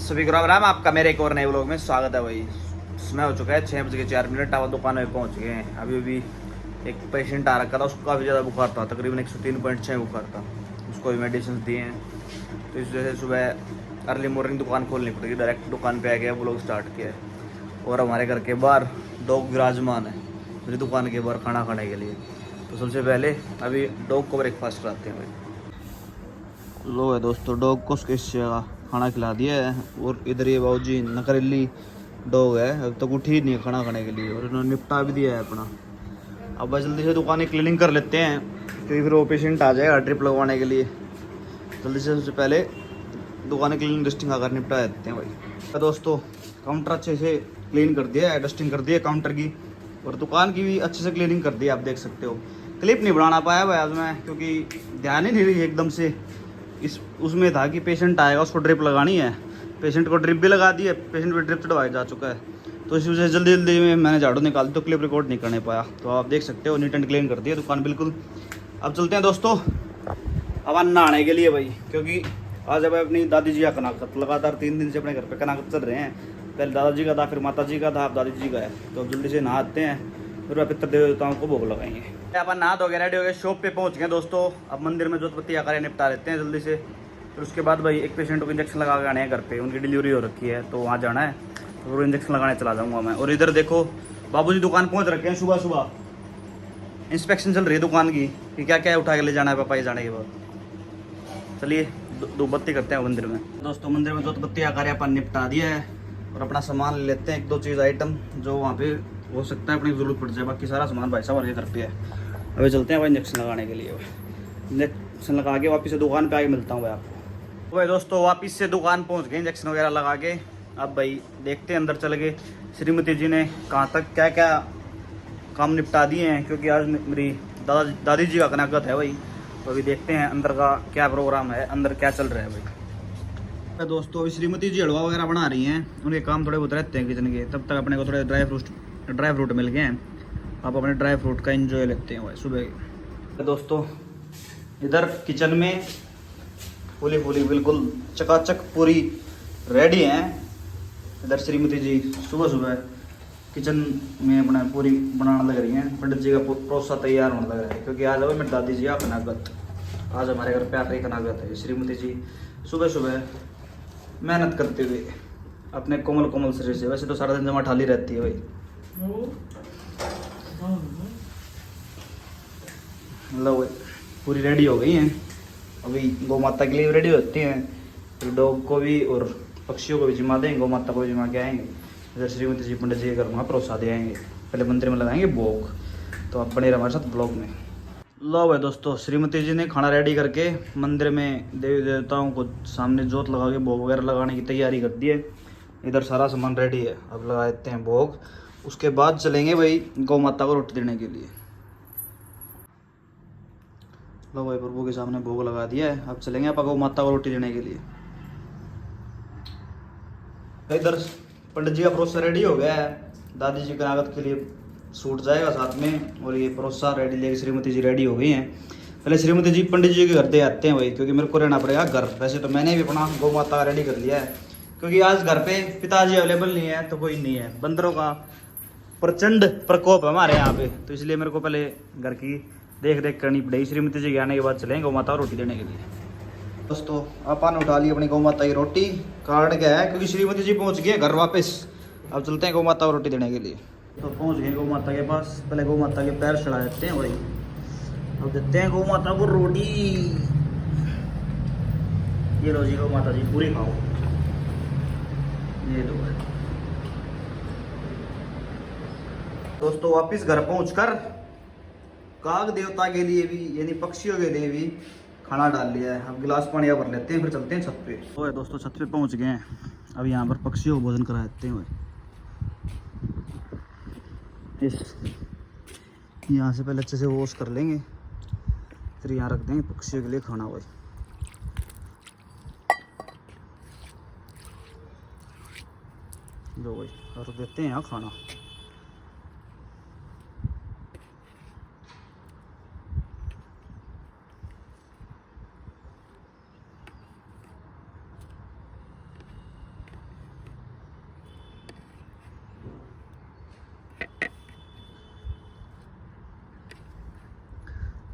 सभी को राम राम। आपका मेरे एक और नए व्लॉग में स्वागत है भाई। समय हो चुका है 6:04। अब दुकान में पहुंच गए हैं। अभी अभी एक पेशेंट आ रखा था, उसको काफ़ी ज़्यादा बुखार था, तकरीबन 103.6 बुखार था। उसको भी मेडिसिन दिए हैं, तो इस वजह से सुबह अर्ली मॉर्निंग दुकान खोलनी पड़ेगी। डायरेक्ट दुकान पे आ गया, व्लॉग स्टार्ट किया है। और हमारे घर के बाहर डॉग विराजमान है मेरी दुकान के बाहर खाना खाने के लिए। तो सबसे पहले अभी डॉग को ब्रेकफास्ट कराते हैं भाई। लो है दोस्तों, डॉग को खाना खिला दिया है। और इधर ये बाबूजी नकरेली डॉग है, अब तक उठी ही नहीं है खाना खाने के लिए, और इन्होंने निपटा भी दिया है अपना। अब बस जल्दी से दुकान की क्लीनिंग कर लेते हैं, क्योंकि फिर वो पेशेंट आ जाएगा ड्रिप लगवाने के लिए। जल्दी से सबसे पहले दुकान की क्लीनिंग डस्टिंग आकर निपटा देते हैं भाई। तो दोस्तों काउंटर अच्छे से क्लीन कर दिया है, डस्टिंग कर दी है काउंटर की, और दुकान की भी अच्छे से क्लीनिंग कर दी है। आप देख सकते हो, क्लिप नहीं बनाना पाया भाई आज मैं, क्योंकि ध्यान ही नहीं रही एकदम से। इस उसमें था कि पेशेंट आएगा, उसको ड्रिप लगानी है। पेशेंट को ड्रिप भी लगा दी है, पेशेंट भी ड्रिप चढ़वाया जा चुका है। तो इस वजह से जल्दी जल्दी में मैंने झाड़ू निकाल दी, तो क्लिप रिकॉर्ड नहीं करने पाया। तो आप देख सकते हो नीट एंड क्लीन कर दी है दुकान बिल्कुल। अब चलते हैं दोस्तों अब नहाने के लिए भाई, क्योंकि आज अब अपनी दादी जी का कनाकत लगातार 3 दिन से अपने घर पे कनाकत चल रहे हैं। पहले दादाजी का था, फिर माता जी का था, अब दादी जी का है। तो अब जल्दी से नहाते हैं, फिर पितर देवताओं को भोग लगाएंगे। अपन नहा धो गए, रेडी हो गए, शॉप पे पहुंच गए दोस्तों। अब मंदिर में जोतपत्ती आकर निपटा लेते हैं जल्दी से। फिर उसके बाद भाई एक पेशेंट को इंजेक्शन लगा के आने हैं घर पे, उनकी डिलीवरी हो रखी है, तो वहाँ जाना है। तो फिर इंजेक्शन लगाने चला जाऊँगा मैं। और इधर देखो बाबूजी दुकान पहुँच रखे हैं। सुबह सुबह इंस्पेक्शन चल रही है दुकान की कि क्या क्या उठा के ले जाना है पापा ये जाने के बाद। चलिए दो बत्ती करते हैं मंदिर में। दोस्तों मंदिर में जोत बत्ती आकर अपन निपटा दिया है, और अपना सामान ले लेते हैं, 1-2 चीज़ आइटम जो वहाँ पे हो सकता है अपनी ज़रूरत पड़ जाए। बाकी सारा सामान भाई साहब घर पे है। अभी चलते हैं भाई इंजेक्शन लगाने के लिए। इंजेक्शन लगा के वापस से दुकान पे आके मिलता हूँ भाई आपको। तो भाई दोस्तों वापस से दुकान पहुँच गए इंजेक्शन वगैरह लगा के। अब भाई देखते हैं अंदर चल के श्रीमती जी ने कहाँ तक क्या क्या काम निपटा दिए हैं, क्योंकि आज मेरी दादी जी का कनाकत है भाई। तो अभी देखते हैं अंदर का क्या प्रोग्राम है, अंदर क्या चल रहा है भाई। दोस्तों अभी श्रीमती जी हलवा वगैरह बना रही हैं, उनके काम थोड़े बहुत रहते हैं किचन के। तब तक अपने को थोड़े ड्राई फ्रूट मिल गए हैं। आप अपने ड्राई फ्रूट का एंजॉय लेते हैं भाई सुबह। दोस्तों इधर किचन में फूली फूली बिल्कुल चकाचक पूरी रेडी हैं। इधर श्रीमती जी सुबह सुबह किचन में अपना पूरी बनाने लग रही हैं। पंडित जी का प्रोसा तैयार होने लग रहा है, क्योंकि आज मेरी दादी जी का कनागत, आज हमारे घर पे आकर कनागत है। श्रीमती जी सुबह सुबह मेहनत करते हुए अपने कोमल कोमल शरीर से, वैसे तो सारा दिन जमा ठाली रहती है भाई। मतलब पूरी रेडी हो गई हैं। अभी गौ माता के लिए रेडी होती हैं, फिर डॉग को भी और पक्षियों को भी जिमा देंगे, गौ माता को भी जिमा के आएंगे। इधर श्रीमती जी पंडित जी के घर वहाँ प्रोसा दे आएंगे, पहले मंदिर में लगाएंगे भोग। तो आप बने रहे हमारे साथ ब्लॉग में। लो भाई दोस्तों श्रीमती जी ने खाना रेडी करके मंदिर में देवी देवताओं को सामने जोत लगा के भोग वगैरह लगाने की तैयारी कर दी है। इधर सारा सामान रेडी है, अब लगा देते हैं भोग। उसके बाद चलेंगे भाई गौ माता को रोटी देने के लिए। लो भाई प्रभु के सामने भोग लगा दिया है, अब चलेंगे आप गौ माता को रोटी देने के लिए। इधर पंडित जी का परोसा रेडी हो गया है, दादी जी कनागत के लिए सूट जाएगा साथ में। और ये परोसा रेडी लेके श्रीमती जी रेडी हो गई हैं। पहले श्रीमती जी पंडित जी के घर दे आते हैं भाई, क्योंकि मेरे को रहना पड़ेगा घर। वैसे तो मैंने भी अपना गौ माता रेडी कर लिया है, क्योंकि आज घर पे पिताजी अवेलेबल नहीं है, तो कोई नहीं है। बंदरों का प्रचंड प्रकोप है हमारे यहाँ पे, तो इसलिए मेरे को पहले घर की देख रेख करनी पड़ेगी। श्रीमती जी के आने के बाद चलेंगे गौ माता को रोटी देने के लिए। दोस्तों अपन उठा ली अपनी गौ माता की रोटी, काट गया है, क्योंकि श्रीमती जी पहुंच गए घर वापस। अब चलते हैं गौ माता को रोटी देने के लिए। तो पहुंच गए गौ माता के पास, पहले गौ माता के पैर चढ़ा देते हैं भाई। अब देते हैं गौ माता को रोटी। ये लो जी गौ माता जी पूरी खाओ, ये लो भाई। दोस्तों वापिस घर पहुंचकर काग देवता के लिए भी यानी पक्षियों के लिए भी खाना डाल लिया है। अब गिलास पानी भर लेते हैं, फिर चलते हैं छत पे। तो दोस्तों छत पे पहुंच गए हैं, अब यहाँ पर पक्षियों को भोजन करा देते हैं भाई। इस यहाँ से पहले अच्छे से वॉश कर लेंगे, फिर यहाँ रख देंगे पक्षियों के लिए खाना भाई। लो भाई और देते हैं यहाँ खाना।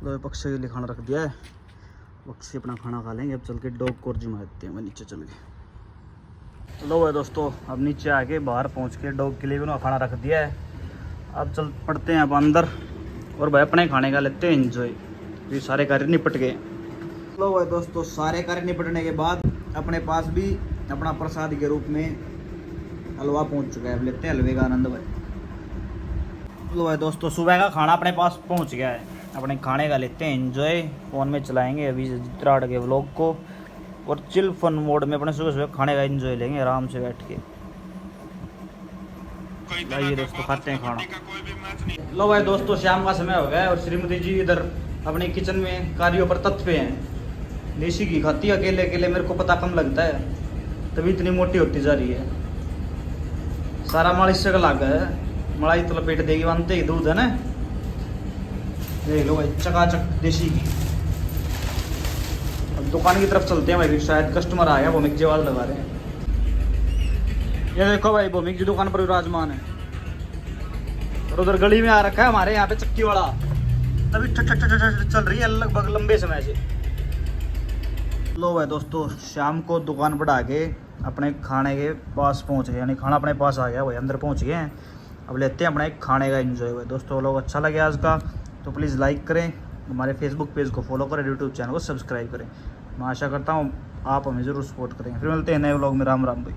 लो पक्षी के लिए खाना रख दिया है, पक्षी अपना खाना खा लेंगे। अब चल के डॉग को जिमाते हैं नीचे चल के। लो भाई दोस्तों, अब नीचे आके बाहर पहुंच के डॉग के लिए भी खाना रख दिया है। अब चल पड़ते हैं अब अंदर और भाई अपने खाने का लेते हैं एंजॉय। ये सारे कार्य निपट गए। लो भाई दोस्तों, सारे कार्य निपटने के बाद अपने पास भी अपना प्रसाद के रूप में हलवा पहुंच चुका है। अब लेते हैं हलवे का आनंद भाई। लो भाई दोस्तों, सुबह का खाना अपने पास पहुंच गया है। अपने खाने का लेते हैं एंजॉय। फ़ोन में चलाएंगे अभी चित्राड़ के व्लॉग को और चिल फन मोड में अपने सुबह सुबह खाने का एंजॉय लेंगे आराम से बैठ के। आइए दोस्तों, खाते हैं खाना। लो भाई दोस्तों, शाम का समय हो गया है और श्रीमती जी इधर अपने किचन में कार्यों पर तत्पर हैं। देसी घी खाती है अकेले अकेले, मेरे को पता कम लगता है, तभी इतनी मोटी होती जा रही है। सारा माल इससे का लाग है, मलाई तो लपेट देगी, बनते ही दूध है ना। देख लो भाई, चकाचक देसी घी। अब दुकान की तरफ चलते हैं भाई, शायद कस्टमर आया, भौमिक जी आवाज लगा रहे हैं। ये देखो भाई, भौमिक जी दुकान पर विराजमान है और उधर गली में आ रखा है हमारे यहाँ पे चक्की वाला, तभी चल रही है लगभग लंबे समय से। लो भाई दोस्तों, शाम को दुकान बढ़ा के अपने खाने के पास पहुँच गए, यानी खाना अपने पास आ गया भाई, अंदर पहुँच गए हैं। अब लेते हैं अपने खाने का एंजॉय भाई। दोस्तों लोग अच्छा लगे आज का तो प्लीज़ लाइक करें, हमारे फेसबुक पेज को फॉलो करें, यूट्यूब चैनल को सब्सक्राइब करें। मैं आशा करता हूँ आप हमें ज़रूर सपोर्ट करें। फिर मिलते हैं नए व्लॉग में। राम राम भाई।